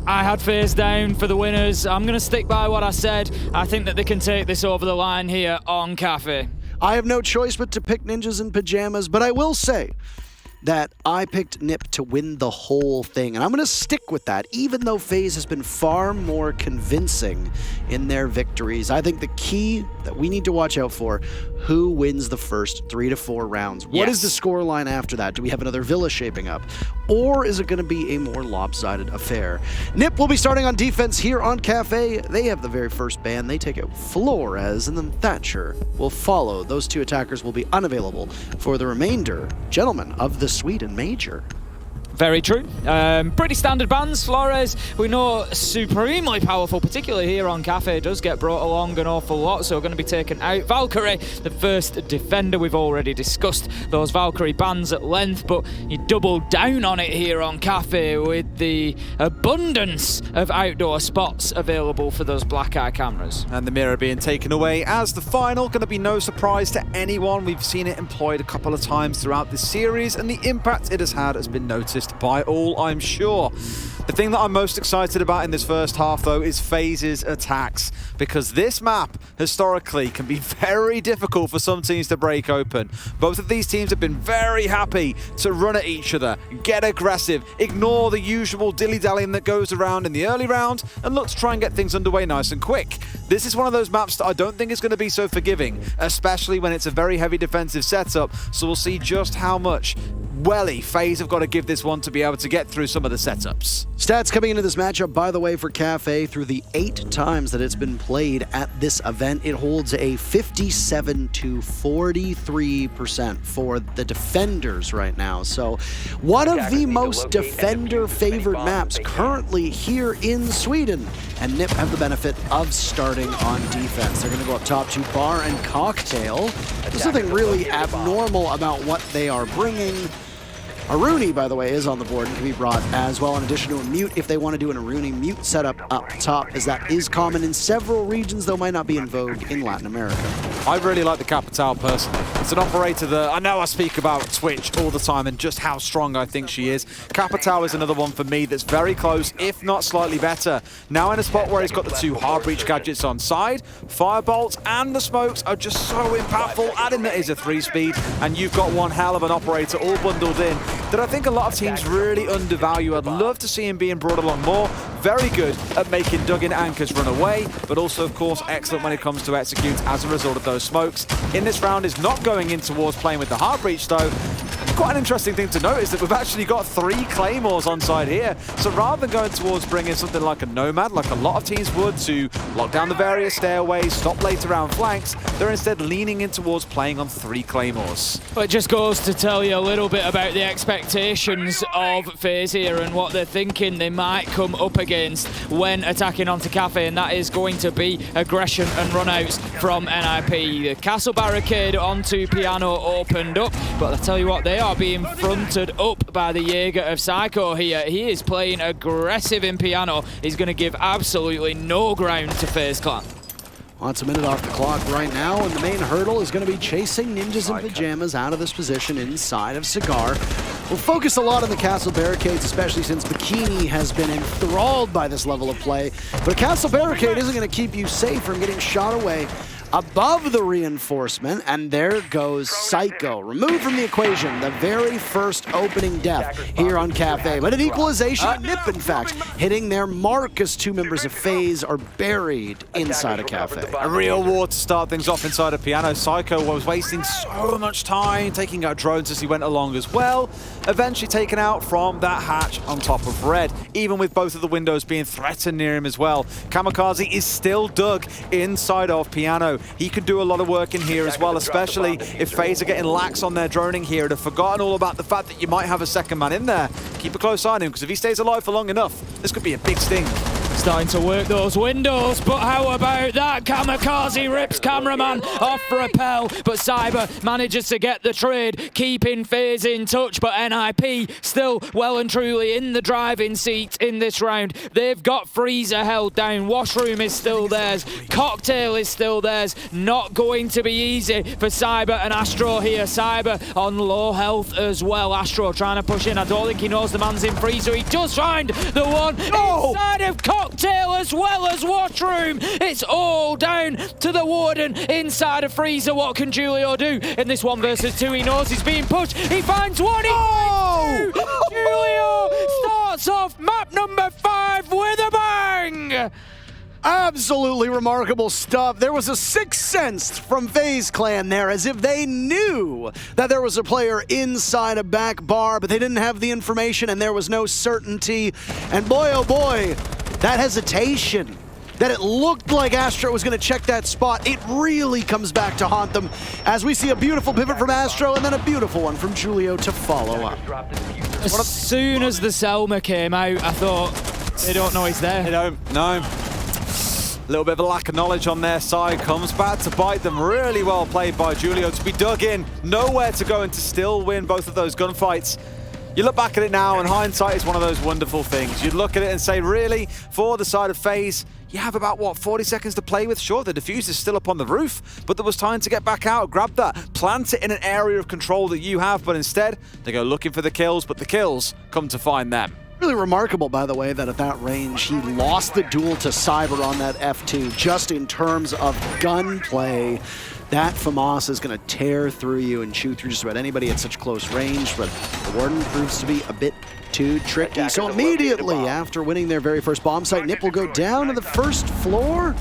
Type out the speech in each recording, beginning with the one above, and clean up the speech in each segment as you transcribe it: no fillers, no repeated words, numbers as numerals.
I had FaZe down for the winners. I'm going to stick by what I said. I think that they can take this over the line here on Kafe. I have no choice but to pick Ninjas in Pyjamas, but I will say that I picked NiP to win the whole thing, and I'm going to stick with that, even though FaZe has been far more convincing in their victories. I think the key that we need to watch out for, who wins the first 3 to 4 rounds? What is the scoreline after that? Do we have another Villa shaping up? Or is it going to be a more lopsided affair? NiP will be starting on defense here on Kafe. They have the very first ban. They take out Flores, and then THATCHER will follow. Those 2 attackers will be unavailable for the remainder, gentlemen, of the Sweden Major. Very true. Pretty standard bans. Flores, we know, supremely powerful, particularly here on Kafe, does get brought along an awful lot, so going to be taken out. Valkyrie, the first defender, we've already discussed those Valkyrie bans at length, but you double down on it here on Kafe with the abundance of outdoor spots available for those black eye cameras. And the mirror being taken away as the final, going to be no surprise to anyone. We've seen it employed a couple of times throughout this series, and the impact it has been noticed by all, I'm sure. The thing that I'm most excited about in this first half, though, is FaZe's attacks, because this map, historically, can be very difficult for some teams to break open. Both of these teams have been very happy to run at each other, get aggressive, ignore the usual dilly-dallying that goes around in the early round, and look to try and get things underway nice and quick. This is one of those maps that I don't think is going to be so forgiving, especially when it's a very heavy defensive setup, so we'll see just how much FaZe have got to give this one to be able to get through some of the setups. Stats coming into this matchup, by the way, for Kafe, through the 8 times that it's been played at this event, it holds a 57 to 43% for the defenders right now. So one of the most defender-favored maps currently here in Sweden. And NiP have the benefit of starting on defense. They're going to go up top to Bar and Cocktail. There's nothing really abnormal about what they are bringing. Aruni, by the way, is on the board and can be brought as well, in addition to a mute if they want to do an Aruni mute setup up top, as that is common in several regions, though might not be in vogue in Latin America. I really like the Capital personally. It's an operator that I know I speak about Twitch all the time and just how strong I think she is. Capital is another one for me that's very close, if not slightly better. Now in a spot where he's got the 2 hard breach gadgets on side, Firebolt and the smokes are just so impactful. Adding that is a 3-speed, and you've got one hell of an operator all bundled in that I think a lot of teams really undervalue. I'd love to see him being brought along more. Very good at making dug-in anchors run away, but also, of course, excellent when it comes to execute as a result of those smokes. In this round is not going in towards playing with the hard breach, though. Quite an interesting thing to notice that we've actually got 3 Claymores on side here. So rather than going towards bringing something like a Nomad, like a lot of teams would, to lock down the various stairways, stop later round flanks, they're instead leaning in towards playing on 3 Claymores. Well, it just goes to tell you a little bit about the expectations of FaZe here and what they're thinking they might come up against when attacking onto Kafe, and that is going to be aggression and runouts from NiP. The castle barricade onto Piano opened up, but I tell you what, they are being fronted up by the Jaeger of Psycho here. He is playing aggressive in Piano. He's going to give absolutely no ground to FaZe Clan. Well, it's a minute off the clock right now, and the main hurdle is going to be chasing Ninjas in Pyjamas out of this position inside of Cigar. We'll focus a lot on the castle barricades, especially since Bikini has been enthralled by this level of play. But a castle barricade isn't going to keep you safe from getting shot away above the reinforcement, and there goes Psycho. Removed from the equation, the very first opening death here on Kafe. But an equalization, NiP, in fact, hitting their mark as 2 members of FaZe are buried inside of Kafe. A real war to start things off inside of Piano. Psycho was wasting so much time, taking out drones as he went along as well. Eventually taken out from that hatch on top of Red, even with both of the windows being threatened near him as well. Kamikaze is still dug inside of Piano. He could do a lot of work in here as well, especially if FaZe are getting lax on their droning here and have forgotten all about the fact that you might have a second man in there. Keep a close eye on him, because if he stays alive for long enough, this could be a big sting. Starting to work those windows, but how about that? Kamikaze rips cameraman off rappel, but Cyber manages to get the trade, keeping FaZe in touch, but NiP still well and truly in the driving seat in this round. They've got Freezer held down, Washroom is still theirs, Cocktail is still theirs. Not going to be easy for Cyber and Astro here. Cyber on low health as well. Astro trying to push in. I don't think he knows the man's in Freezer. He does find the one inside as well as Washroom. It's all down to the Warden inside of Freezer. What can Julio do in this 1 versus 2? He knows he's being pushed. He finds one. He finds 2. Julio starts off map number 5 with a bang. Absolutely remarkable stuff. There was a sixth sense from FaZe Clan there, as if they knew that there was a player inside a back bar, but they didn't have the information and there was no certainty. And boy, oh boy, that hesitation, that it looked like Astro was going to check that spot, it really comes back to haunt them, as we see a beautiful pivot from Astro and then a beautiful one from Julio to follow up. As soon as the Selma came out, I thought, they don't know he's there. They don't, no. A little bit of a lack of knowledge on their side comes back to bite them. Really well played by Julio to be dug in, nowhere to go, and to still win both of those gunfights. You look back at it now, and hindsight is one of those wonderful things. You look at it and say, really, for the side of FaZe, you have about, what, 40 seconds to play with? Sure, the diffuse is still up on the roof, but there was time to get back out, grab that, plant it in an area of control that you have, but instead, they go looking for the kills, but the kills come to find them. Really remarkable, by the way, that at that range, he lost the duel to Cyber on that F2, just in terms of gunplay. That FAMAS is going to tear through you and chew through just about anybody at such close range, but the Warden proves to be a bit too tricky. So immediately after winning their very first bomb site, NiP will go down to the first floor.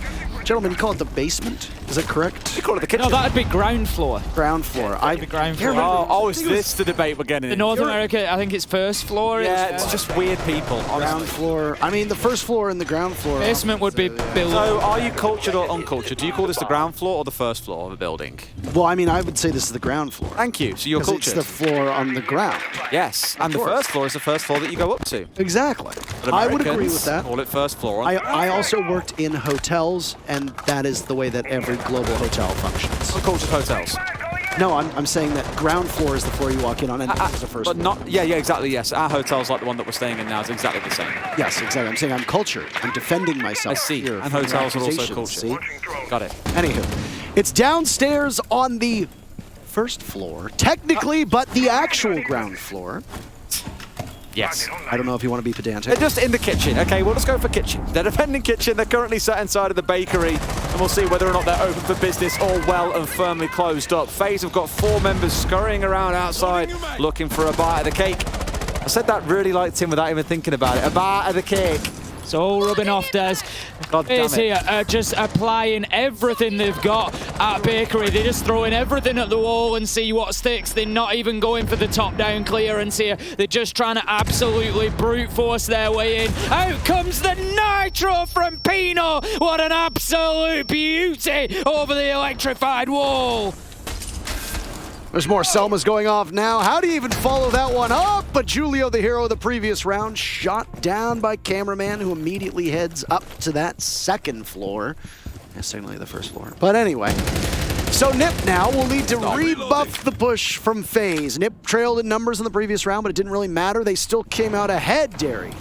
Gentlemen, you call it the basement? Is that correct? You call it the kitchen. No, that'd be ground floor. Ground floor. Ground floor. Oh, is this the debate we're getting In in? North America, I think it's first floor. Yeah, it's just weird people, honestly. Ground floor. I mean, the first floor and the ground floor. Basement would be below. So, are you cultured or uncultured? Do you call this the ground floor or the first floor of a building? Well, I mean, I would say this is the ground floor. Thank you. So you're 'Cause cultured. it's the floor on the ground. Yes, and the first floor is the first floor that you go up to. Exactly. But I would agree Americans with that. Call it first floor. I also worked in hotels, and that is the way that every global hotel functions. Uncultured hotels. No, I'm saying that ground floor is the floor you walk in on, and this is the first But floor. not, yeah, exactly, yes. Our hotel's like the one that we're staying in now is exactly the same. Yes, exactly. I'm saying I'm cultured. I'm defending myself. I see. Here And from hotels are also accusations, cultured. see? Got it. Anywho, it's downstairs on the first floor, technically, but the actual ground floor. Yes. I don't know if you want to be pedantic. They're just in the kitchen. Okay, we'll just go for kitchen. They're defending kitchen. They're currently sat inside of the bakery, and we'll see whether or not they're open for business or well and firmly closed up. FaZe have got 4 members scurrying around outside looking for a bite of the cake. I said that really like Tim without even thinking about it. A bite of the cake. It's all rubbing off, Des. God damn FaZe it. here just applying everything they've got at Bakery. They're just throwing everything at the wall and see what sticks. They're not even going for the top-down clearance here. They're just trying to absolutely brute force their way in. Out comes the Nitro from Pino. What an absolute beauty over the electrified wall. There's more Selmas going off now. How do you even follow that one up? But Julio, the hero of the previous round, shot down by Cameraman, who immediately heads up to that second floor. Secondly, the first floor. But anyway, so NiP now will need to rebuff the push from FaZe. NiP trailed in numbers in the previous round, but it didn't really matter. They still came out ahead, Derry.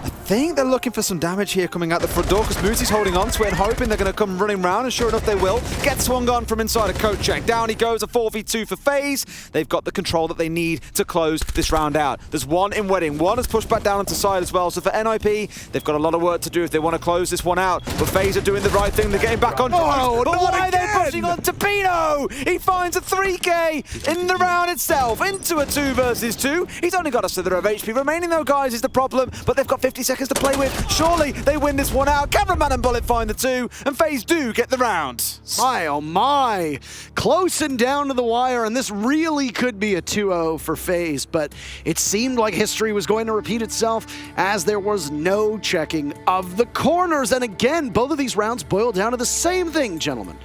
I think they're looking for some damage here coming out the front door because Moosey's holding on to it and hoping they're going to come running round, and sure enough they will. Gets swung on from inside a coat check. Down he goes, a 4v2 for FaZe. They've got the control that they need to close this round out. There's one in Wedding. One has pushed back down onto side as well. So for NiP, they've got a lot of work to do if they want to close this one out. But FaZe are doing the right thing. They're getting back on track. Oh, but not why are they again! pushing on to Pino? He finds a 3K in the round itself into a 2 versus 2. He's only got a slither of HP remaining though, guys, is the problem. But they've got 50 seconds to play with. Surely they win this one out. Cameraman and Bullet find the 2, and FaZe do get the round. My, oh my. Close and down to the wire, and this really could be a 2-0 for FaZe, but it seemed like history was going to repeat itself as there was no checking of the corners. And again, both of these rounds boil down to the same thing, gentlemen.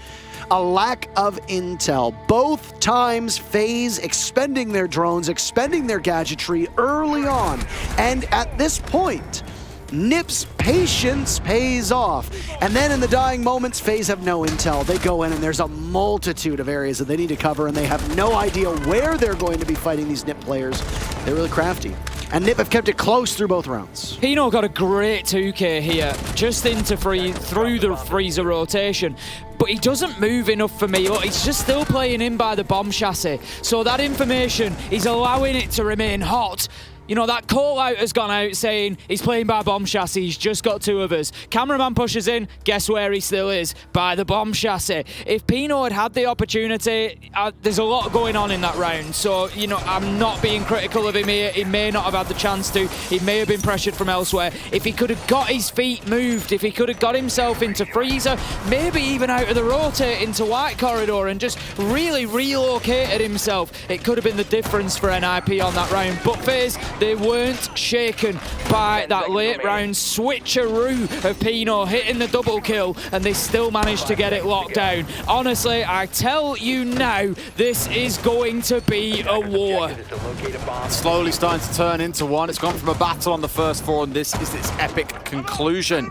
A lack of intel. Both times FaZe expending their drones, expending their gadgetry early on. And at this point, NiP's patience pays off. And then in the dying moments, FaZe have no intel. They go in and there's a multitude of areas that they need to cover, and they have no idea where they're going to be fighting these NiP players. They're really crafty. And NiP have kept it close through both rounds. Pino got a great 2K here, just into through the freezer rotation. But he doesn't move enough for me. He's just still playing in by the bomb chassis. So that information, he's allowing it to remain hot. You know, that call out has gone out saying he's playing by bomb chassis, he's just got 2 of us. Cameraman pushes in, guess where he still is? By the bomb chassis. If Pino had had the opportunity, there's a lot going on in that round, so, you know, I'm not being critical of him here. He may not have had the chance to, he may have been pressured from elsewhere. If he could have got his feet moved, if he could have got himself into freezer, maybe even out of the rotate into white corridor and just really relocated himself, it could have been the difference for NiP on that round. But FaZe, they weren't shaken by that late round switcheroo of Pino hitting the double kill, and they still managed to get it locked down. Honestly, I tell you now, this is going to be a war. Slowly starting to turn into one. It's gone from a battle on the first 4, and this is its epic conclusion.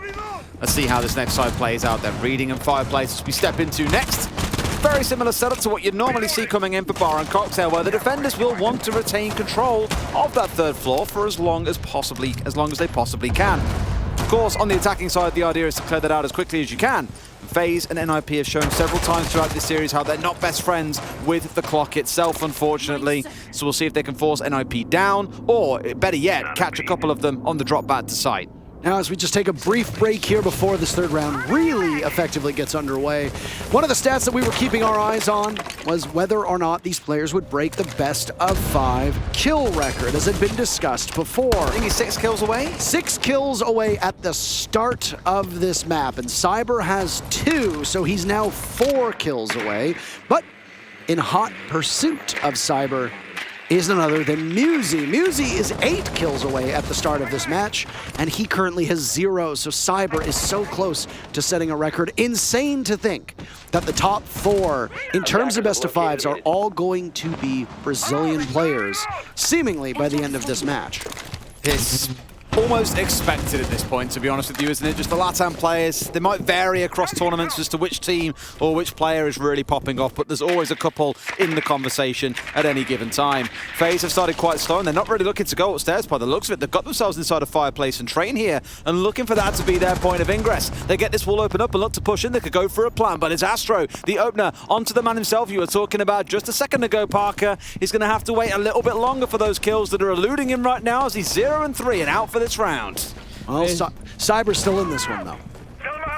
Let's see how this next side plays out then. Reading and Fireplace we step into next. Very similar setup to what you'd normally see coming in for Bar and Cocktail, where the defenders will want to retain control of that 3rd floor for as long as they possibly can. Of course, on the attacking side, the idea is to clear that out as quickly as you can. FaZe and NiP have shown several times throughout this series how they're not best friends with the clock itself, unfortunately. So we'll see if they can force NiP down, or better yet, catch a couple of them on the drop back to site. Now, as we just take a brief break here before this 3rd round really effectively gets underway, one of the stats that we were keeping our eyes on was whether or not these players would break the best of 5 kill record, as had been discussed before. I think he's 6 kills away? 6 kills away at the start of this map, and Cyber has 2, so he's now 4 kills away. But in hot pursuit of Cyber is none other than Musi. Musi is 8 kills away at the start of this match, and he currently has 0, so Cyber is so close to setting a record. Insane to think that the top 4, in terms of best of 5s, are all going to be Brazilian players, seemingly by the end of this match. It's almost expected at this point, to be honest with you, isn't it? Just the LATAM players, they might vary across tournaments as to which team or which player is really popping off, but there's always a couple in the conversation at any given time. FaZe have started quite slow, and they're not really looking to go upstairs by the looks of it. They've got themselves inside a Fireplace and Train here, and looking for that to be their point of ingress. They get this wall open up and look to push in. They could go for a plan, but it's Astro, the opener, onto the man himself you were talking about just a second ago, Parker. He's going to have to wait a little bit longer for those kills that are eluding him right now, as he's 0-3 and out for this round. Well, Cyber's still in this one, though.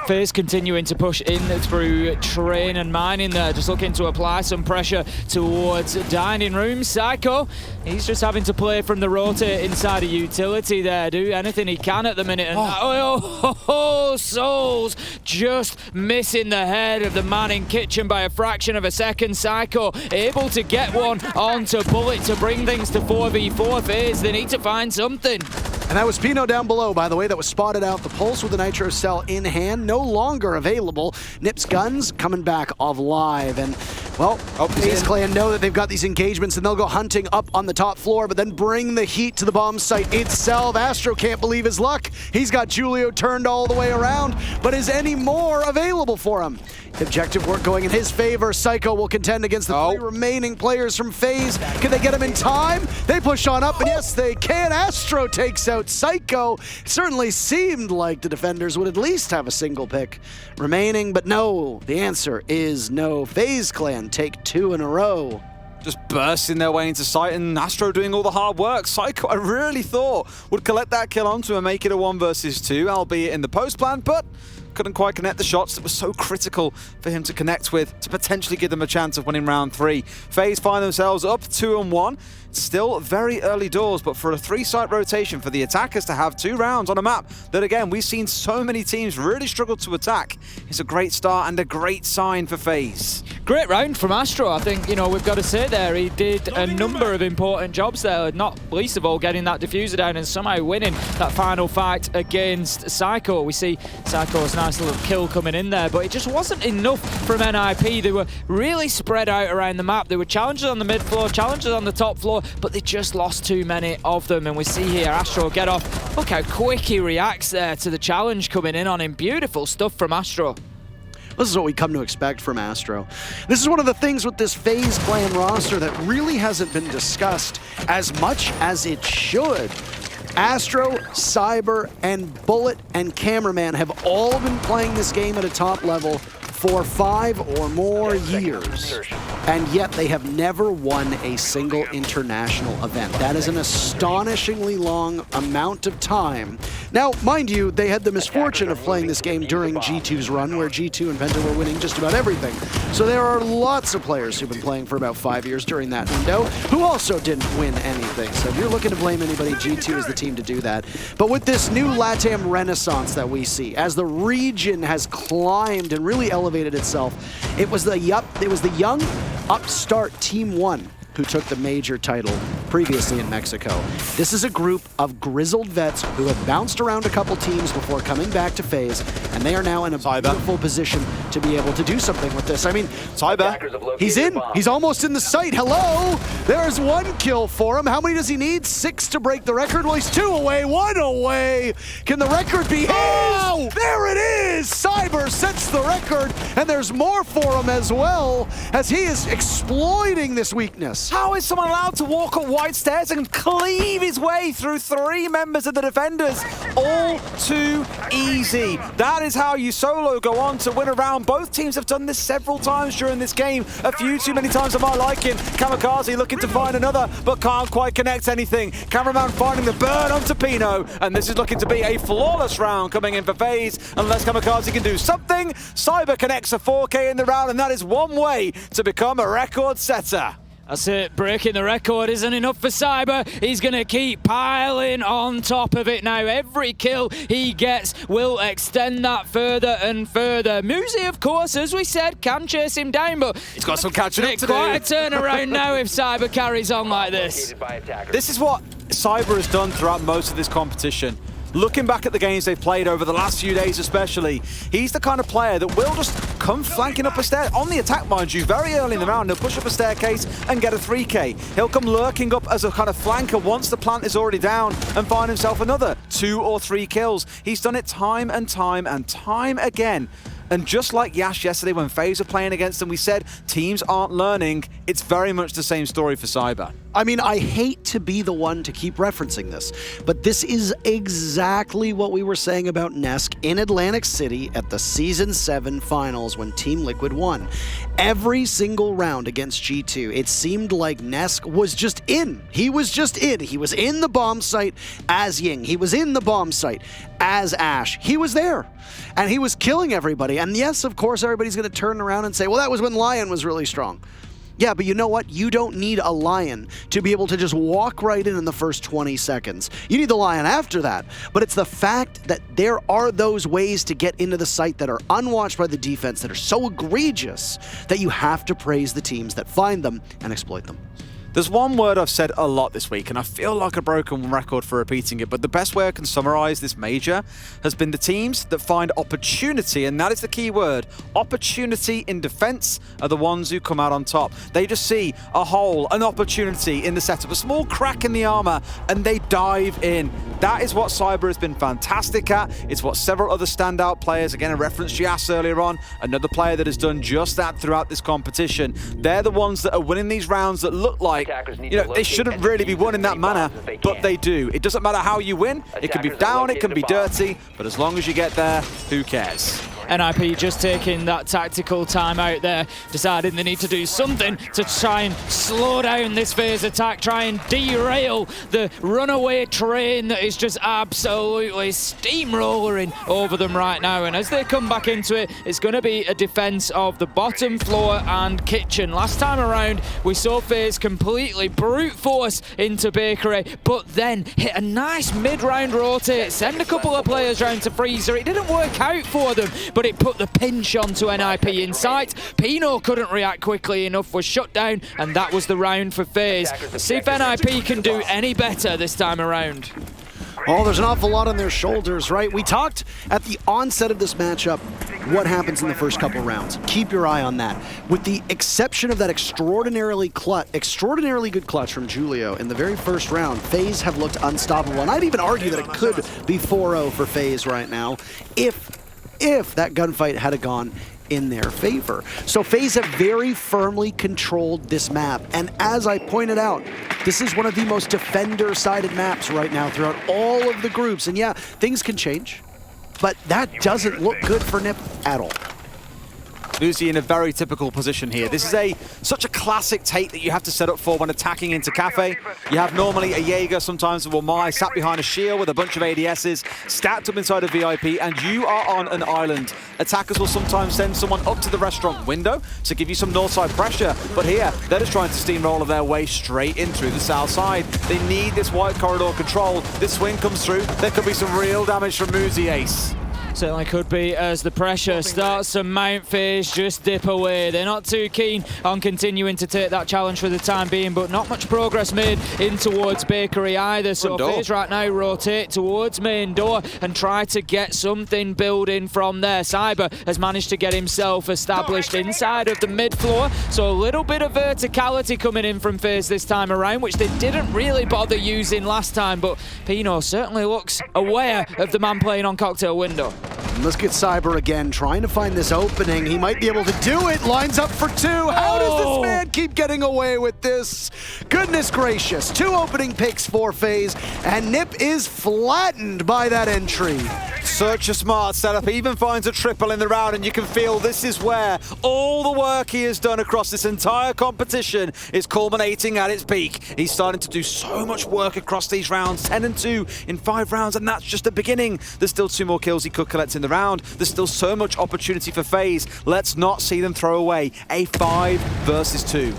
FaZe continuing to push in through Train and Mining there, just looking to apply some pressure towards Dining Room. Psycho, he's just having to play from the rotate inside a utility there, do anything he can at the minute. And Souls just missing the head of the man in kitchen by a fraction of a second. Psycho able to get one onto Bullet to bring things to 4v4. FaZe, they need to find something. And that was Pino down below, by the way, that was spotted out. The Pulse with the Nitro Cell in hand, no longer available. NiP's guns coming back off live. And, well, FaZe Clan know that they've got these engagements, and they'll go hunting up on the top floor, but then bring the heat to the bomb site itself. Astro can't believe his luck. He's got Julio turned all the way around, but is any more available for him? Objective work going in his favor. Psycho will contend against the 3 remaining players from FaZe. Can they get him in time? They push on up, and yes, they can. Astro takes out Psycho. It certainly seemed like the defenders would at least have a single pick remaining, but no. The answer is no. FaZe Clan take 2 in a row. Just bursting their way into sight, and Astro doing all the hard work. Psycho, I really thought, would collect that kill onto and make it a 1 versus 2, albeit in the post plan, but couldn't quite connect the shots that were so critical for him to connect with to potentially give them a chance of winning round 3. FaZe find themselves up 2-1. Still very early doors, but for a 3-site rotation for the attackers to have 2 rounds on a map that, again, we've seen so many teams really struggle to attack, is a great start and a great sign for FaZe. Great round from Astro. I think, you know, we've got to say there, he did a number of important jobs there, not least of all getting that diffuser down and somehow winning that final fight against Psycho. We see Psycho's nice little kill coming in there, but it just wasn't enough from NiP. They were really spread out around the map. There were challenges on the mid floor, challenges on the top floor, but they just lost too many of them. And we see here Astro get off. Look how quick he reacts there to the challenge coming in on him. Beautiful stuff from Astro. This is what we come to expect from Astro. This is one of the things with this FaZe Clan roster that really hasn't been discussed as much as it should. Astro, Cyber, and Bullet and Cameraman have all been playing this game at a top level for 5 or more years, and yet they have never won a single international event. That is an astonishingly long amount of time. Now, mind you, they had the misfortune of playing this game during G2's run, where G2 and Penta were winning just about everything. So there are lots of players who've been playing for about 5 years during that window who also didn't win anything. So if you're looking to blame anybody, G2 is the team to do that. But with this new LATAM renaissance that we see, as the region has climbed and really elevated itself, it was the young upstart Team 1 who took the major title previously in Mexico. This is a group of grizzled vets who have bounced around a couple teams before coming back to FaZe, and they are now in a beautiful position to be able to do something with this. I mean, he's in. He's almost in the site. Hello! There's 1 kill for him. How many does he need? 6 to break the record. Well, he's 2 away, 1 away. Can the record be his? Oh! There it is! Cyber sets the record, and there's more for him as well, as he is exploiting this weakness. How is someone allowed to walk up white stairs and cleave his way through 3 members of the defenders? All too easy. That is how you solo go on to win a round. Both teams have done this several times during this game. A few too many times of my liking. Kamikaze looking to find another, but can't quite connect anything. Cameraman finding the burn onto Pino, and this is looking to be a flawless round coming in for FaZe. Unless Kamikaze can do something, Cyber connects a 4K in the round, and that is one way to become a record setter. That's it, breaking the record isn't enough for Cyber. He's going to keep piling on top of it now. Every kill he gets will extend that further and further. Muzi, of course, as we said, can chase him down, but he's got some catching up to do. Quite a turnaround now if Cyber carries on like this. This is what Cyber has done throughout most of this competition. Looking back at the games they've played over the last few days especially, he's the kind of player that will just come flanking up a stair, on the attack mind you, very early in the round. He'll push up a staircase and get a 3K. He'll come lurking up as a kind of flanker once the plant is already down and find himself another 2 or 3 kills. He's done it time and time and time again. And just like Yash yesterday when FaZe were playing against them, we said teams aren't learning. It's very much the same story for Cyber. I mean, I hate to be the one to keep referencing this, but this is exactly what we were saying about Nesk in Atlantic City at the Season 7 finals when Team Liquid won. Every single round against G2, it seemed like Nesk was just in. He was just in. He was in the bomb site as Ying. He was in the bomb site as Ash. He was there, and he was killing everybody. And yes, of course, everybody's going to turn around and say, well, that was when Lion was really strong. Yeah, but you know what? You don't need a Lion to be able to just walk right in the first 20 seconds. You need the Lion after that. But it's the fact that there are those ways to get into the site that are unwatched by the defense that are so egregious that you have to praise the teams that find them and exploit them. There's one word I've said a lot this week, and I feel like a broken record for repeating it, but the best way I can summarize this major has been the teams that find opportunity, and that is the key word. Opportunity in defense are the ones who come out on top. They just see a hole, an opportunity in the setup, a small crack in the armor, and they dive in. That is what Cyber has been fantastic at. It's what several other standout players, again, I referenced Jas earlier on, another player that has done just that throughout this competition. They're the ones that are winning these rounds that look like, you know, they shouldn't really be won in that manner, but they do. It doesn't matter how you win. It can be down, it can be dirty, but as long as you get there, who cares? NiP just taking that tactical time out there, deciding they need to do something to try and slow down this FaZe attack, try and derail the runaway train that is just absolutely steamrolling over them right now. And as they come back into it, it's going to be a defense of the bottom floor and kitchen. Last time around, we saw FaZe completely brute force into Bakery, but then hit a nice mid-round rotate, send a couple of players round to Freezer. It didn't work out for them, but it put the pinch onto NiP in sight. Pino couldn't react quickly enough, was shut down, and that was the round for FaZe. See if NiP can do any better this time around. Oh, there's an awful lot on their shoulders, right? We talked at the onset of this matchup what happens in the first couple rounds. Keep your eye on that. With the exception of that extraordinarily good clutch from Julio in the very first round, FaZe have looked unstoppable. And I'd even argue that it could be 4-0 for FaZe right now if that gunfight had gone in their favor. So FaZe have very firmly controlled this map, and as I pointed out, this is one of the most defender-sided maps right now throughout all of the groups. And yeah, things can change, but that doesn't look good for NiP at all. Lucy in a very typical position here. This is such a classic take that you have to set up for when attacking into Kafe. You have normally a Jaeger, sometimes a Wamai, sat behind a shield with a bunch of ADSs, stacked up inside a VIP, and you are on an island. Attackers will sometimes send someone up to the restaurant window to give you some north side pressure, but here, they're just trying to steamroller their way straight in through the south side. They need this white corridor control. This swing comes through. There could be some real damage from Muzi Ace. Certainly could be, as the pressure starts to mount. FaZe just dip away. They're not too keen on continuing to take that challenge for the time being, but not much progress made in towards Bakery either. So FaZe right now rotate towards main door and try to get something building from there. Cyber has managed to get himself established inside of the mid floor, so a little bit of verticality coming in from FaZe this time around, which they didn't really bother using last time, but Pino certainly looks aware of the man playing on Cocktail Window. Let's get Cyber again, trying to find this opening. He might be able to do it. Lines up for two. How does this man keep getting away with this? Goodness gracious. 2 opening picks for FaZe, and NiP is flattened by that entry. Such a smart setup. He even finds a triple in the round, and you can feel this is where all the work he has done across this entire competition is culminating at its peak. He's starting to do so much work across these rounds, 10 and 2 in 5 rounds, and that's just the beginning. There's still 2 more kills he could collect in the round. There's still so much opportunity for FaZe. Let's not see them throw away a 5 versus 2.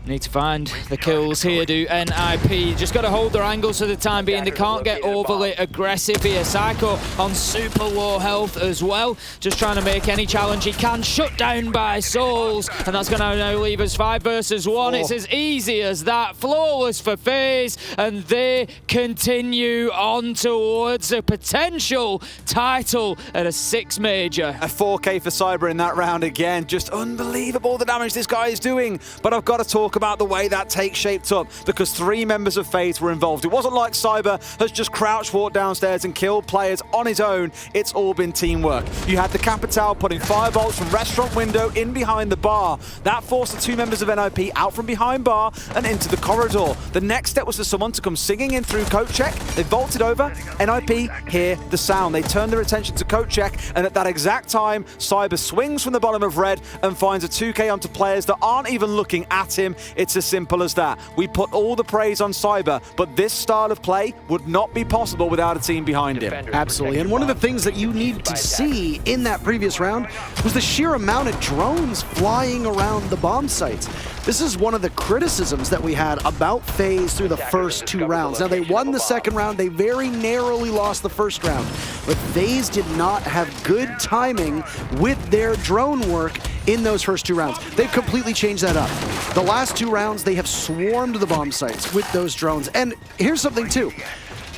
Need to find the kills here, do NiP. Just got to hold their angles for the time being. They can't get overly aggressive here. Psycho on super low health as well. Just trying to make any challenge he can. Shut down by Souls. And that's going to now leave us 5 versus 1. It's as easy as that. Flawless for FaZe. And they continue on towards a potential title at a 6 major. A 4K for Cyber in that round again. Just unbelievable the damage this guy is doing. But I've got to talk about the way that take shaped up, because 3 members of FaZe were involved. It wasn't like Cyber has just crouch walked downstairs and killed players on his own. It's all been teamwork. You had the Capital putting firebolts from restaurant window in behind the bar. That forced the 2 members of NiP out from behind bar and into the corridor. The next step was for someone to come singing in through coat check. They vaulted over. NiP hear the sound. They turn their attention to coat check, and at that exact time, Cyber swings from the bottom of red and finds a 2K onto players that aren't even looking at him. It's as simple as that. We put all the praise on Cyber, but this style of play would not be possible without a team behind him. Absolutely, and one of the things that you needed to see in that previous round was the sheer amount of drones flying around the bomb sites. This is one of the criticisms that we had about FaZe through the first 2 rounds. Now, they won the second round. They very narrowly lost the first round. But FaZe did not have good timing with their drone work in those first 2 rounds. They've completely changed that up. The last 2 rounds, they have swarmed the bomb sites with those drones. And here's something, too.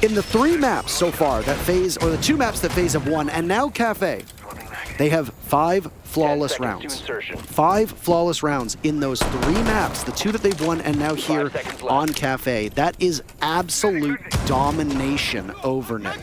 In the 3 maps so far that FaZe, or the 2 maps that FaZe have won, and now Kafe, they have 5 flawless rounds. 5 flawless rounds in those 3 maps, the 2 that they've won and now here on Kafe. That is absolute domination over NiP.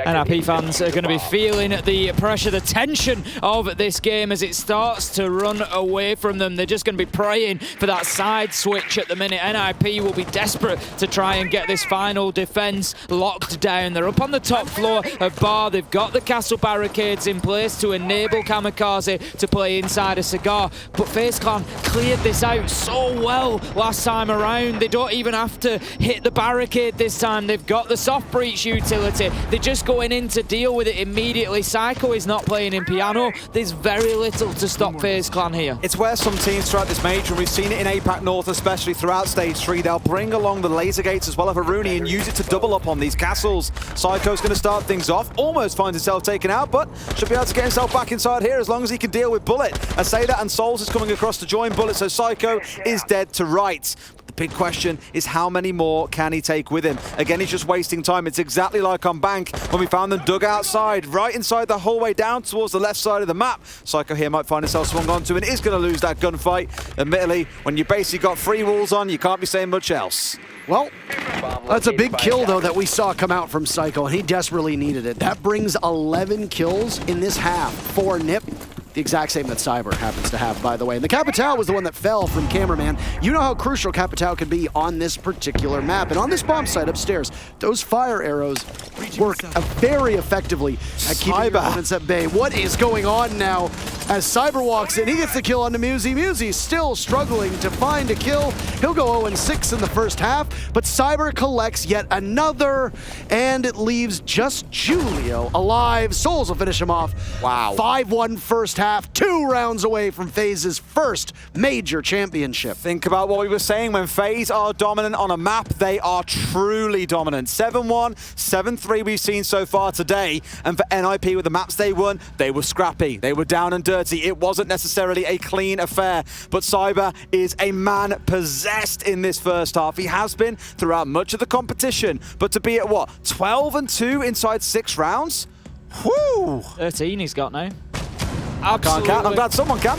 NiP fans are going to be feeling the pressure, the tension of this game as it starts to run away from them. They're just going to be praying for that side switch at the minute. NiP will be desperate to try and get this final defense locked down. They're up on the top floor of bar. They've got the castle barricades in place to enable Kamikaze to play inside a cigar, but FaZe Clan cleared this out so well last time around. They don't even have to hit the barricade this time. They've got the soft breach utility. They're just going in to deal with it immediately. Psycho is not playing in piano. There's very little to stop FaZe Clan here. It's where some teams throughout this major, and we've seen it in APAC North, especially throughout Stage 3, they'll bring along the laser gates as well of Haruni and use it to double up on these castles. Psycho's going to start things off, almost finds himself taken out, but should be able to get himself back inside here as long as he can deal with Bullet. I say that, and Souls is coming across to join Bullet, so Psycho is dead to rights. But the big question is how many more can he take with him? Again, he's just wasting time. It's exactly like on Bank when we found them dug outside, right inside the hallway down towards the left side of the map. Psycho here might find himself swung onto and is going to lose that gunfight. Admittedly, when you basically got 3 walls on, you can't be saying much else. Well, that's a big kill, though, that we saw come out from Psycho, and he desperately needed it. That brings 11 kills in this half for NiP. The exact same that Cyber happens to have, by the way. And the Capital was the one that fell from Cameraman. You know how crucial Capital could be on this particular map. And on this bomb site upstairs, those fire arrows work very effectively at keeping your opponents at bay. What is going on now? as Cyber walks in. He gets the kill onto Muzi. Muzi still struggling to find a kill. He'll go 0-6 in the first half, but Cyber collects yet another, and it leaves just Julio alive. Souls will finish him off. Wow. 5-1 first half, 2 rounds away from FaZe's first major championship. Think about what we were saying. When FaZe are dominant on a map, they are truly dominant. 7-1, 7-3 we've seen so far today. And for NiP, with the maps they won, they were scrappy. They were down and dirty. It wasn't necessarily a clean affair. But Cyber is a man possessed in this first half. He has been throughout much of the competition. But to be at what, 12-2 inside 6 rounds? Whew! 13 he's got now. I can't count. I'm glad someone can.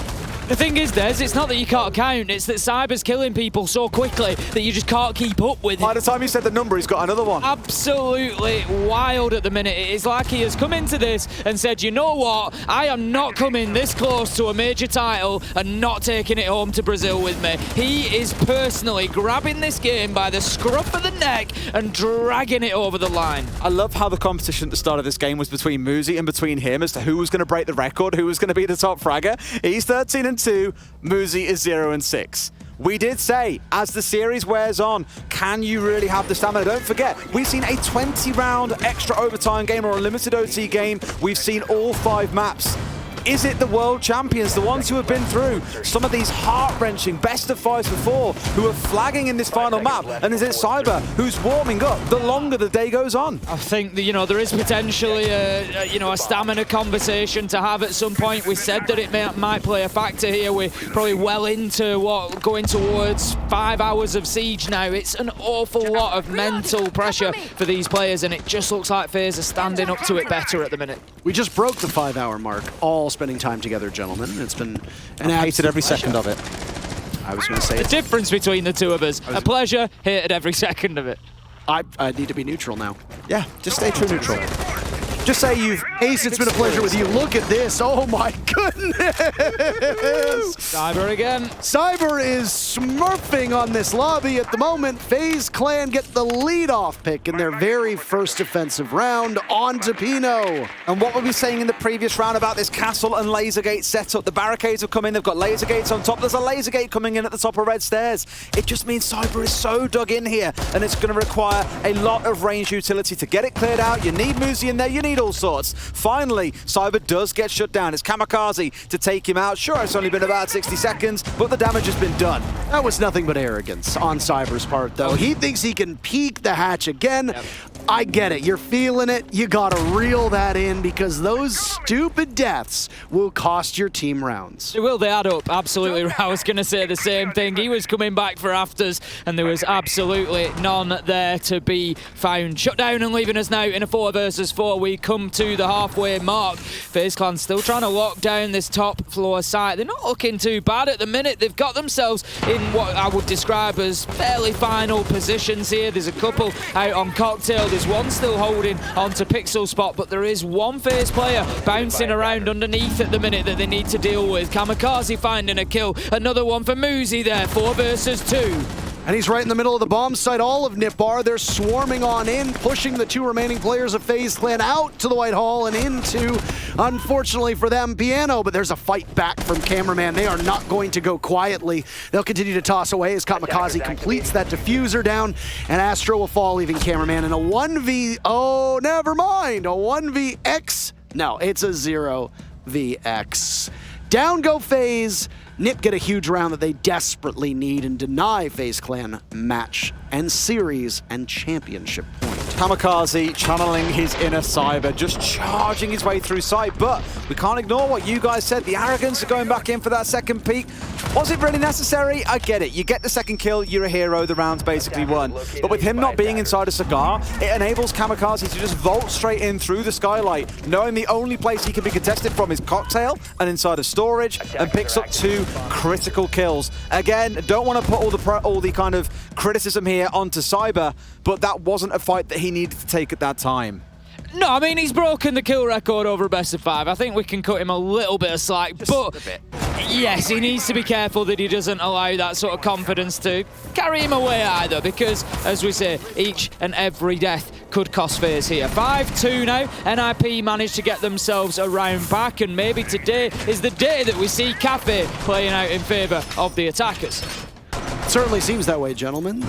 The thing is, Des, it's not that you can't count, it's that Cyber's killing people so quickly that you just can't keep up with By it. the time you said the number, he's got another one. Absolutely wild at the minute. It is like he has come into this and said, you know what, I am not coming this close to a major title and not taking it home to Brazil with me. He is personally grabbing this game by the scruff of the neck and dragging it over the line. I love how the competition at the start of this game was between Muzi and between him as to who was going to break the record, who was going to be the top fragger. He's 13-2, Muzi is 0-6. We did say, as the series wears on, can you really have the stamina? Don't forget, we've seen a 20-round extra overtime game or a limited OT game. We've seen all 5 maps. Is it the world champions, the ones who have been through some of these heart-wrenching best of 5s before, who are flagging in this final map? And is it Cyber who's warming up the longer the day goes on? I think that, there is potentially a stamina conversation to have at some point. We said that it might play a factor here. We're probably well into going towards 5 hours of siege now. It's an awful lot of mental pressure for these players, and it just looks like FaZe are standing up to it better at the minute. We just broke the 5-hour mark, all spending time together, gentlemen. It's been an I hated every second of it. I was going to say The difference between the two of us, a pleasure, hated every second of it. I need to be neutral now. Yeah, just stay true neutral. Just say you've... Ace, it's been a pleasure with you. Look at this. Oh my goodness. Cyber again. Cyber is smurfing on this lobby at the moment. FaZe Clan get the lead-off pick in their very first offensive round onto Pino. And what were we saying in the previous round about this castle and laser gate setup? The barricades have come in, they've got laser gates on top. There's a laser gate coming in at the top of red stairs. It just means Cyber is so dug in here, and it's going to require a lot of range utility to get it cleared out. You need Muzi in there, you need all sorts. Finally, Cyber does get shut down. It's Kamikaze to take him out. Sure, it's only been about 60 seconds, but the damage has been done. That was nothing but arrogance on Cyber's part, though. He thinks he can peek the hatch again. Yep. I get it. You're feeling it. You gotta reel that in because those stupid deaths will cost your team rounds. Will they add up? Absolutely. I was going to say the same thing. He was coming back for afters, and there was absolutely none there to be found. Shut down and leaving us now in a 4 versus 4. We come to the halfway mark. FaZe Clan still trying to lock down this top floor site. They're not looking too bad at the minute. They've got themselves in what I would describe as fairly final positions here. There's a couple out on Cocktail. There's one still holding onto Pixel Spot, but there is one FaZe player bouncing around underneath at the minute that they need to deal with. Kamikaze finding a kill. Another one for Muzi there. 4 versus 2. And he's right in the middle of the bomb site. All of NiP are. They're swarming on in, pushing the 2 remaining players of FaZe Clan out to the White Hall and into, unfortunately for them, Piano. But there's a fight back from Cameraman. They are not going to go quietly. They'll continue to toss away as Kamikaze completes that diffuser down, and Astro will fall, leaving Cameraman in a 1v... Oh, never mind. A 1vx. No, it's a 0vx. Down go FaZe. NiP get a huge round that they desperately need and deny FaZe Clan match and series and championship point. Kamikaze channeling his inner Cyber, just charging his way through sight, but we can't ignore what you guys said. The arrogance of going back in for that second peak. Was it really necessary? I get it. You get the second kill, you're a hero, the round's basically won. But with him not being inside a cigar, it enables Kamikaze to just vault straight in through the skylight, knowing the only place he can be contested from is Cocktail and inside of storage, and picks up 2 critical kills. Again, don't want to put all the kind of criticism here onto Cyber, but that wasn't a fight that he needed to take at that time. No, I mean, he's broken the kill record over a best of 5. I think we can cut him a little bit of slack, but yes, he needs to be careful that he doesn't allow that sort of confidence to carry him away either, because, as we say, each and every death could cost FaZe here. 5-2 now. NiP managed to get themselves around back, and maybe today is the day that we see Kafe playing out in favour of the attackers. Certainly seems that way, gentlemen.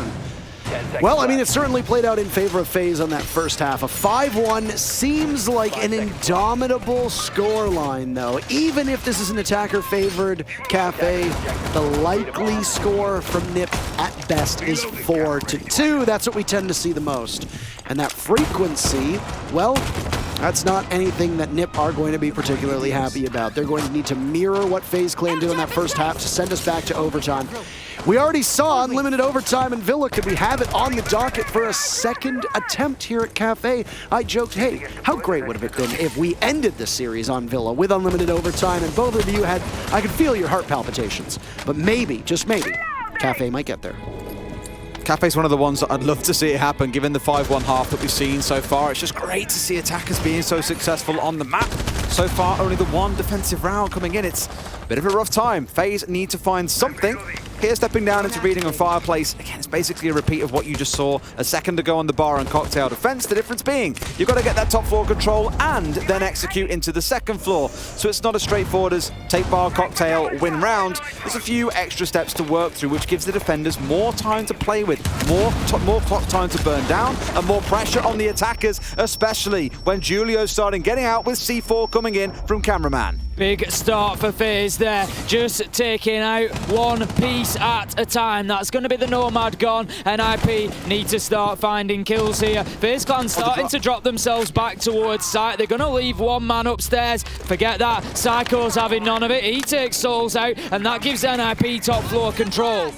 Well, I mean, it certainly played out in favor of FaZe on that first half. A 5-1 seems like an indomitable scoreline, though. Even if this is an attacker-favored Kafe, the likely score from NiP at best is 4-2. That's what we tend to see the most. And that frequency, well, that's not anything that NiP are going to be particularly happy about. They're going to need to mirror what FaZe Clan did in that first half to send us back to overtime. We already saw unlimited overtime in Villa. Could we have it on the docket for a second attempt here at Kafe? I joked, hey, how great would have it been if we ended the series on Villa with unlimited overtime, and both of you had, I could feel your heart palpitations. But maybe, just maybe, Kafe might get there. Kafe's one of the ones that I'd love to see it happen, given the 5-1 half that we've seen so far. It's just great to see attackers being so successful on the map. So far, only the one defensive round coming in. It's a bit of a rough time. FaZe need to find something. Here, stepping down into reading on Fireplace. Again, it's basically a repeat of what you just saw a second ago on the bar and cocktail defense. The difference being, you've got to get that top floor control and then execute into the second floor. So it's not as straightforward as take bar, cocktail, win round. There's a few extra steps to work through, which gives the defenders more time to play with, more clock time to burn down, and more pressure on the attackers, especially when Julio's starting getting out with C4 coming in from Cameraman. Big start for FaZe there, just taking out one piece at a time. That's going to be the Nomad gone. NiP need to start finding kills here. FaZe Clan starting to drop themselves back towards site. They're going to leave one man upstairs. Forget that. Psycho's having none of it. He takes Souls out, and that gives NiP top floor control.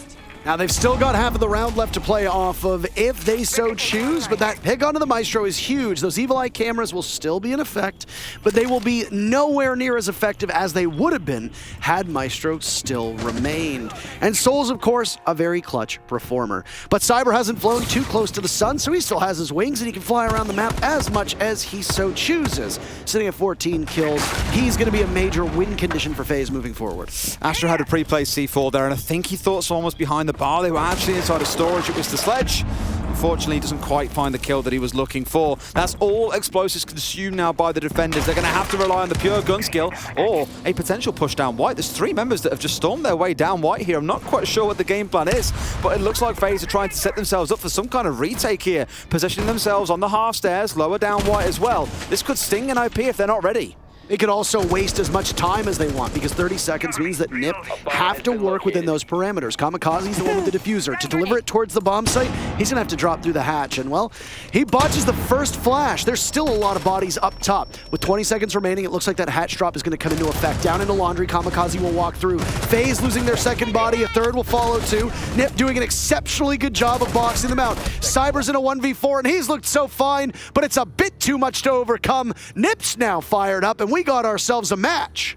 Now, they've still got half of the round left to play off of if they so choose, but that pick onto the Maestro is huge. Those Evil Eye cameras will still be in effect, but they will be nowhere near as effective as they would have been had Maestro still remained. And Souls, of course, a very clutch performer. But Cyber hasn't flown too close to the sun, so he still has his wings, and he can fly around the map as much as he so chooses. Sitting at 14 kills, he's going to be a major win condition for FaZe moving forward. Astra had a pre-placed C4 there, and I think he thought someone was behind the bar. They were actually inside of storage. It was the Sledge. Unfortunately, he doesn't quite find the kill that he was looking for. That's all explosives consumed now by the defenders. They're going to have to rely on the pure gun skill or a potential push down White. There's 3 members that have just stormed their way down White here. I'm not quite sure what the game plan is, but it looks like FaZe are trying to set themselves up for some kind of retake here, positioning themselves on the half stairs, lower down White as well. This could sting NiP if they're not ready. They could also waste as much time as they want, because 30 seconds means that NiP have to work within those parameters. Kamikaze's the one with the diffuser. To deliver it towards the bomb site, he's going to have to drop through the hatch. And, well, he botches the first flash. There's still a lot of bodies up top. With 20 seconds remaining, it looks like that hatch drop is going to come into effect. Down into Laundry, Kamikaze will walk through. FaZe losing their second body. A third will follow, too. NiP doing an exceptionally good job of boxing them out. Cyber's in a 1v4, and he's looked so fine, but it's a bit too much to overcome. NiP's now fired up, and we got ourselves a match.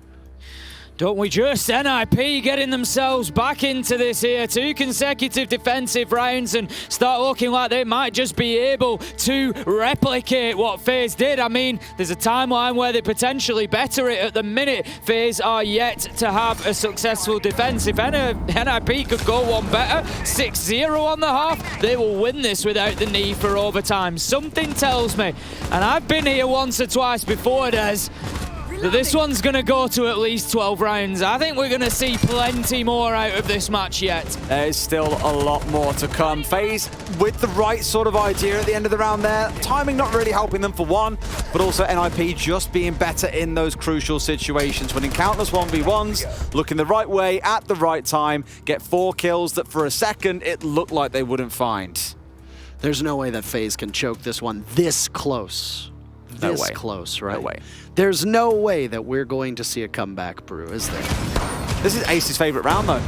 Don't we just? NiP getting themselves back into this here. 2 consecutive defensive rounds and start looking like they might just be able to replicate what FaZe did. I mean, there's a timeline where they potentially better it. At the minute, FaZe are yet to have a successful defense. If NiP could go one better, 6-0 on the half, they will win this without the need for overtime. Something tells me, and I've been here once or twice before, Des, that this one's going to go to at least 12 rounds. I think we're going to see plenty more out of this match yet. There is still a lot more to come. FaZe with the right sort of idea at the end of the round there. Timing not really helping them for one, but also NiP just being better in those crucial situations. Winning countless 1v1s, looking the right way at the right time, get 4 kills that for a second it looked like they wouldn't find. There's no way that FaZe can choke this one this close. This close, right? No way. There's no way that we're going to see a comeback brew, is there? This is Ace's favorite round, though.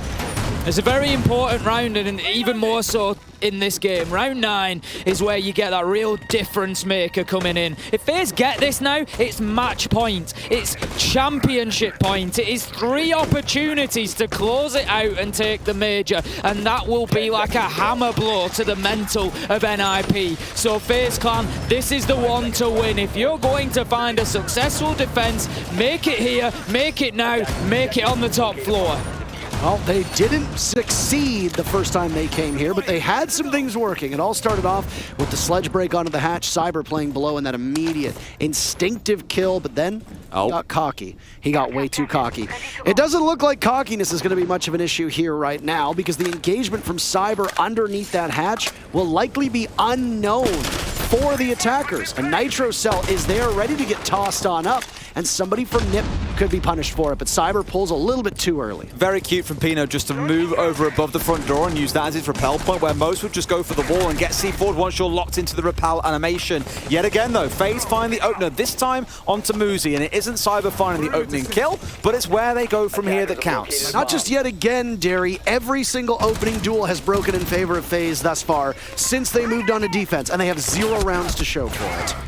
It's a very important round, and even more so in this game. Round 9 is where you get that real difference maker coming in. If FaZe get this now, it's match point. It's championship point. It is 3 opportunities to close it out and take the major, and that will be like a hammer blow to the mental of NiP. So FaZe Clan, this is the one to win. If you're going to find a successful defense, make it here, make it now, make it on the top floor. Well, they didn't succeed the first time they came here, but they had some things working. It all started off with the sledge break onto the hatch, Cyber playing below, and that immediate instinctive kill, but then he got cocky. He got way too cocky. It doesn't look like cockiness is going to be much of an issue here right now, because the engagement from Cyber underneath that hatch will likely be unknown for the attackers. A Nitro Cell is there, ready to get tossed on up, and somebody from NiP could be punished for it, but Cyber pulls a little bit too early. Very cute from Pino just to move over above the front door and use that as his repel point, where most would just go for the wall and get C forward once you're locked into the repel animation. Yet again though, FaZe find the opener, this time onto Muzi, and it isn't Cyber finding the opening kill, but it's where they go from here that counts. Not just yet again, Derry, every single opening duel has broken in favor of FaZe thus far since they moved on to defense, and they have 0 rounds to show for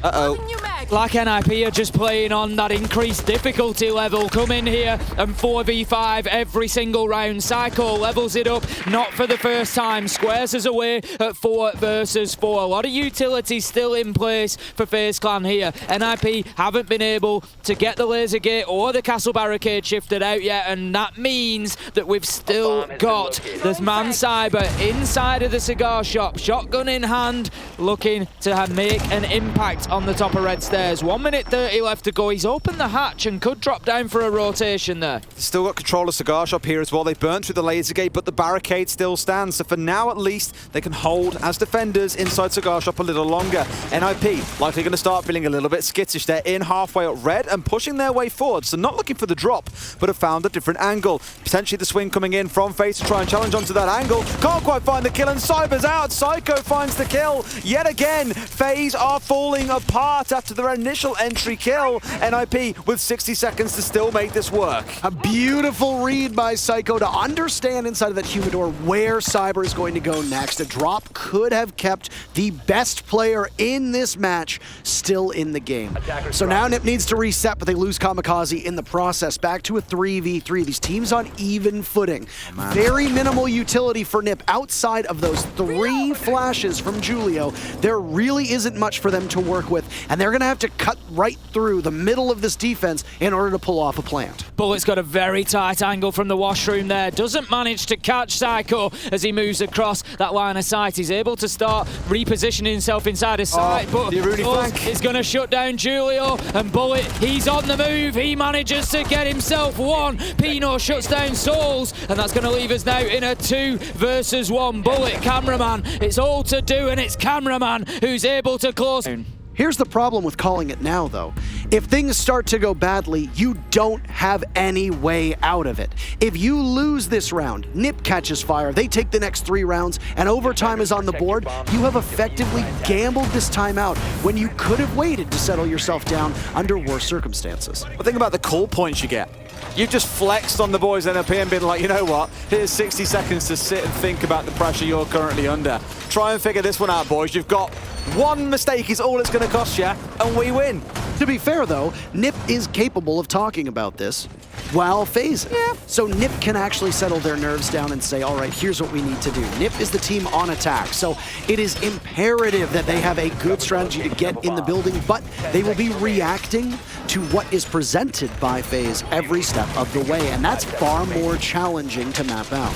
it. Like NiP are just playing on that increased difficulty level. Come in here and 4v5 every single round. Psycho levels it up, not for the first time. Squares us away at 4 versus 4. A lot of utility still in place for FaZe Clan here. NiP haven't been able to get the laser gate or the castle barricade shifted out yet, and that means that we've still got this man Cyber inside of the cigar shop, shotgun in hand, looking to make an impact on the top of red stairs. 1 minute 30 left to go. He's opened the hatch and could drop down for a rotation there. Still got control of cigar shop here as well. They burnt through the laser gate, but the barricade still stands. So for now, at least, they can hold as defenders inside cigar shop a little longer. NiP likely going to start feeling a little bit skittish. They're in halfway up red and pushing their way forward. So not looking for the drop, but have found a different angle. Potentially the swing coming in from FaZe to try and challenge onto that angle. Can't quite find the kill, and Cyber's out. Psycho finds the kill. Yet again, FaZe are falling apart after their initial entry kill. NiP with 60 seconds to still make this work. A beautiful read by Psycho to understand inside of that humidor where Cyber is going to go next. A drop could have kept the best player in this match still in the game. So now NiP needs to reset, but they lose Kamikaze in the process. Back to a 3v3. These teams on even footing. Very minimal utility for NiP. Outside of those 3 flashes from Julio, there really isn't much for them to work with, and they're going to have to cut right through the middle of this defense in order to pull off a plant. Bullet's got a very tight angle from the washroom there. Doesn't manage to catch Psycho as he moves across that line of sight. He's able to start repositioning himself inside his sight, but is going to shut down Julio, and Bullet, he's on the move. He manages to get himself 1. Pino shuts down Souls, and that's going to leave us now in a 2 versus 1. Bullet, cameraman, it's all to do, and it's cameraman who's able to close. Here's the problem with calling it now, though. If things start to go badly, you don't have any way out of it. If you lose this round, NiP catches fire, they take the next 3 rounds, and overtime is on the board, you have effectively gambled this time out when you could have waited to settle yourself down under worse circumstances. But think about the call points you get. You've just flexed on the boys NiP and been like, you know what, here's 60 seconds to sit and think about the pressure you're currently under. Try and figure this one out, boys. You've got 1 mistake is all it's going to cost you, and we win. To be fair, though, NiP is capable of talking about this while phasing. Yeah. So NiP can actually settle their nerves down and say, all right, here's what we need to do. NiP is the team on attack, so it is imperative that they have a good strategy to get in the building, but they will be reacting to what is presented by FaZe every step of the way, and that's far more challenging to map out.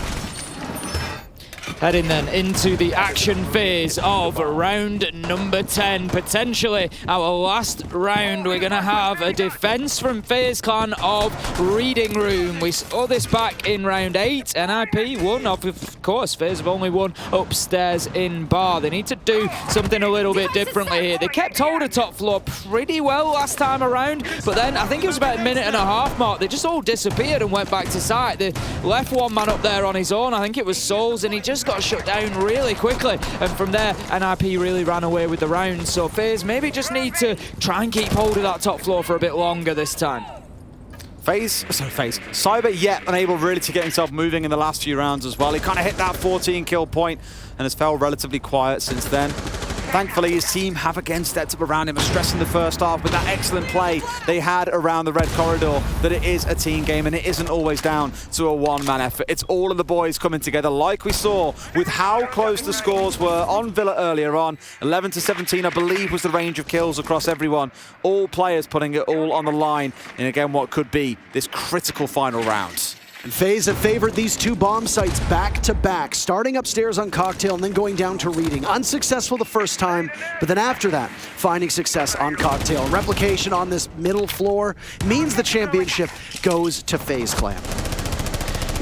Heading then into the action phase of round number 10. Potentially our last round. We're going to have a defense from FaZe Clan of Reading Room. We saw this back in round 8. NiP won. Of course, FaZe have only won upstairs in bar. They need to do something a little bit differently here. They kept hold of top floor pretty well last time around, but then I think it was about a minute and a half mark. They just all disappeared and went back to site. They left 1 man up there on his own. I think it was Souls, and he just got shut down really quickly, and from there NiP really ran away with the round. So FaZe maybe just need to try and keep hold of that top floor for a bit longer this time. Cyber yet unable really to get himself moving in the last few rounds as well. He kind of hit that 14 kill point and has felt relatively quiet since then. Thankfully, his team have again stepped up around him, stressing the first half with that excellent play they had around the red corridor, that it is a team game and it isn't always down to a one-man effort. It's all of the boys coming together, like we saw with how close the scores were on Villa earlier on. 11 to 17, I believe, was the range of kills across everyone. All players putting it all on the line in, again, what could be this critical final round. And FaZe have favored these two bomb sites back to back, starting upstairs on Cocktail and then going down to Reading. Unsuccessful the first time, but then after that, finding success on Cocktail. Replication on this middle floor means the championship goes to FaZe Clan.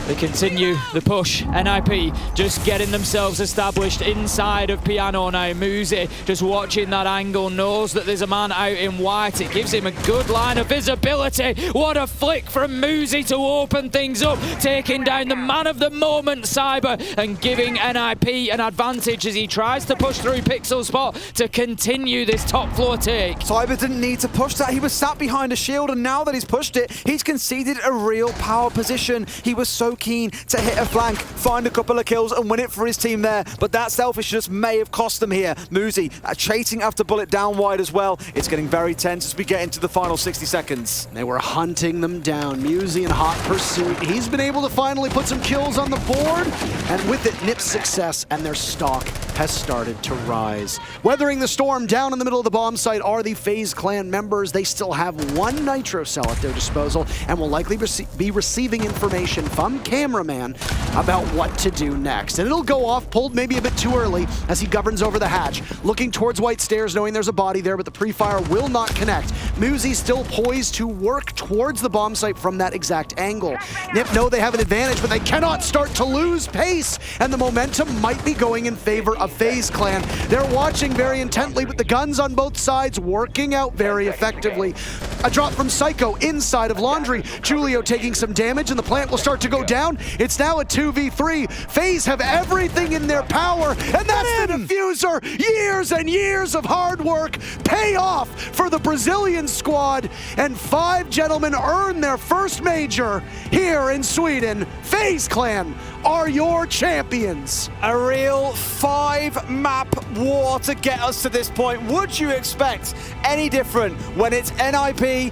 They continue the push. NiP just getting themselves established inside of Piano now. Muzi just watching that angle, knows that there's a man out in white. It gives him a good line of visibility. What a flick from Muzi to open things up, taking down the man of the moment, Cyber, and giving NiP an advantage as he tries to push through Pixel Spot to continue this top floor take. Cyber didn't need to push that. He was sat behind a shield, and now that he's pushed it, he's conceded a real power position. He was so keen to hit a flank, find a couple of kills and win it for his team there, but that selfishness may have cost them here. Muzi chasing after Bullet down wide as well. It's getting very tense as we get into the final 60 seconds. They were hunting them down. Muzi in hot pursuit. He's been able to finally put some kills on the board, and with it, NiP's success and their stock has started to rise. Weathering the storm down in the middle of the bomb site are the FaZe Clan members. They still have one Nitro cell at their disposal and will likely be receiving information from Cameraman about what to do next. And it'll go off, pulled maybe a bit too early as he governs over the hatch, looking towards White Stairs, knowing there's a body there, but the pre-fire will not connect. Muzi still poised to work towards the bomb site from that exact angle. NiP know they have an advantage, but they cannot start to lose pace, and the momentum might be going in favor of FaZe Clan. They're watching very intently, but the guns on both sides working out very effectively. A drop from Psycho inside of Laundry. Julio taking some damage, and the plant will start to go down. It's now a 2v3. FaZe have everything in their power, and that's the diffuser. Years and years of hard work pay off for the Brazilian squad, and 5 gentlemen earn their first major here in Sweden. FaZe Clan are your champions. A real 5-map war to get us to this point. Would you expect any different when it's NiP